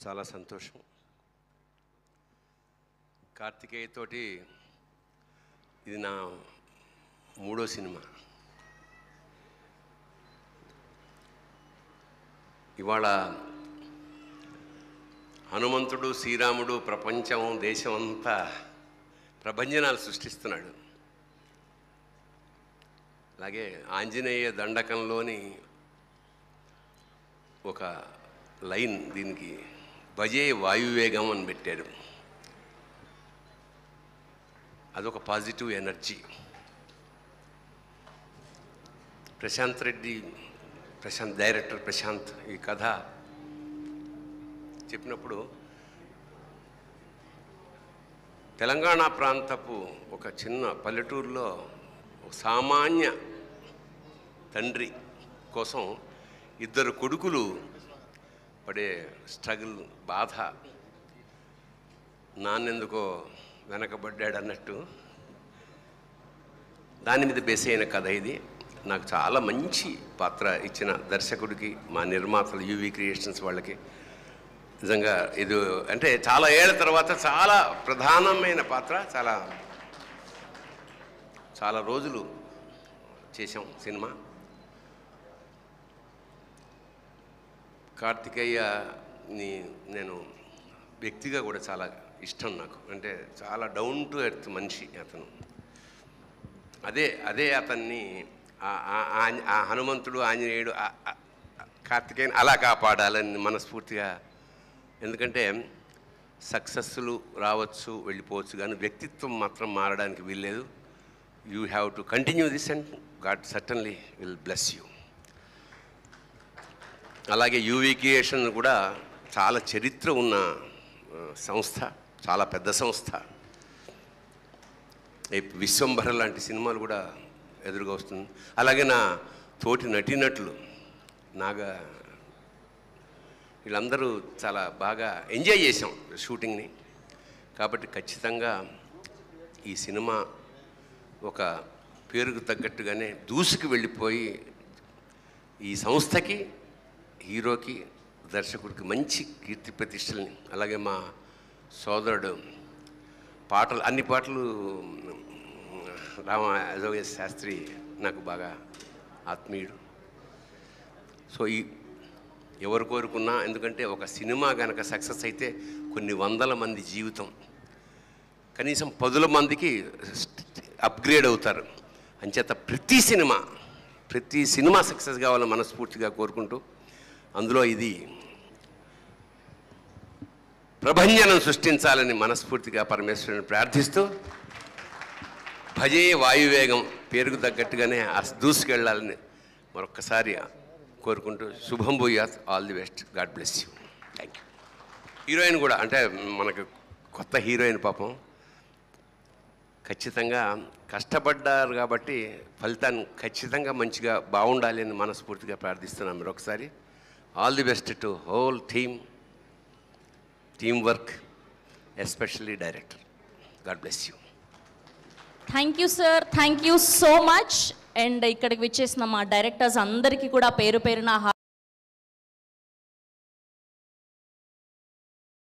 చాలా సంతోషం. కార్తికేయ తోటి ఇది నా 3వ సినిమా. ఇవాళ హనుమంతుడు, శ్రీరాముడు ప్రపంచం, దేశం అంతా ప్రభంజనాలు సృష్టిస్తున్నాడు. అలాగే ఆంజనేయ దండకంలోని ఒక లైన్ దీనికి భజే వాయువేగం అని పెట్టారు. అదొక positive energy. Prashanth Reddy, director Prashanth ఈ కథ చెప్పినప్పుడు తెలంగాణ ప్రాంతపు ఒక చిన్న పల్లెటూరులో ఒక సామాన్య తండ్రి కోసం 2 కొడుకులు పడే స్ట్రగుల్, బాధ, నాన్నెందుకో వెనకబడ్డాడు అన్నట్టు దాని మీద బేస్ అయిన కథ ఇది. నాకు చాలా మంచి పాత్ర ఇచ్చిన దర్శకుడికి, మా నిర్మాతలు యూవీ క్రియేషన్స్ వాళ్ళకి నిజంగా ఇది అంటే చాలా ఏళ్ల తర్వాత చాలా ప్రధానమైన పాత్ర. చాలా రోజులు చేశాం సినిమా. కార్తికేయని నేను వ్యక్తిగా కూడా చాలా ఇష్టం నాకు. అంటే చాలా డౌన్ టు ఎర్త్ మనిషి అతను. అదే అతన్ని ఆ హనుమంతుడు, ఆంజనేయుడు, కార్తికేయని అలా కాపాడాలని మనస్ఫూర్తిగా. ఎందుకంటే సక్సెస్లు రావచ్చు, వెళ్ళిపోవచ్చు, కానీ వ్యక్తిత్వం మాత్రం మారడానికి వీల్లేదు. You have to continue this and God certainly will bless you. అలాగే యూవీ క్రియేషన్ కూడా చాలా చరిత్ర ఉన్న సంస్థ, చాలా పెద్ద సంస్థ. విశ్వంభర లాంటి సినిమాలు కూడా ఎదురుగా వస్తుంది. అలాగే నా తోటి నటీనటులు నాగా, వీళ్ళందరూ చాలా బాగా ఎంజాయ్ చేసాం షూటింగ్ని. కాబట్టి ఖచ్చితంగా ఈ సినిమా ఒక పేరుకు తగ్గట్టుగానే దూసుకు వెళ్ళిపోయి ఈ సంస్థకి, హీరోకి, దర్శకుడికి మంచి కీర్తి ప్రతిష్టల్ని, అలాగే మా సోదరుడు పాటలు, అన్ని పాటలు రామజోగ శాస్త్రి నాకు బాగా ఆత్మీయుడు. సో ఎవరు కోరుకున్నా, ఎందుకంటే ఒక సినిమా కనుక సక్సెస్ అయితే కొన్ని వందల మంది జీవితం, కనీసం 10 మందికి అప్గ్రేడ్ అవుతారు. అంచేత ప్రతి సినిమా సక్సెస్ కావాలని మనస్ఫూర్తిగా కోరుకుంటూ, అందులో ఇది ప్రభంజనం సృష్టించాలని మనస్ఫూర్తిగా పరమేశ్వరుని ప్రార్థిస్తూ, భజే వాయువేగం పేరుకు తగ్గట్టుగానే దూసుకెళ్ళాలని మరొక్కసారి కోరుకుంటూ, శుభం భూయాత్, all the best, God bless you. Thank you. Heroine కూడా అంటే మనకు కొత్త హీరోయిన్, పాపం ఖచ్చితంగా కష్టపడ్డారు కాబట్టి ఫలితాన్ని ఖచ్చితంగా మంచిగా బాగుండాలి అని మనస్ఫూర్తిగా ప్రార్థిస్తున్నాను. మరొకసారి all the best to whole team work, especially director. God bless you. Thank you sir, thank you so much. And ఇక్కడికి విచ్చేసిన మా డైరెక్టర్స్ అందరికీ కూడా పేరు పేరున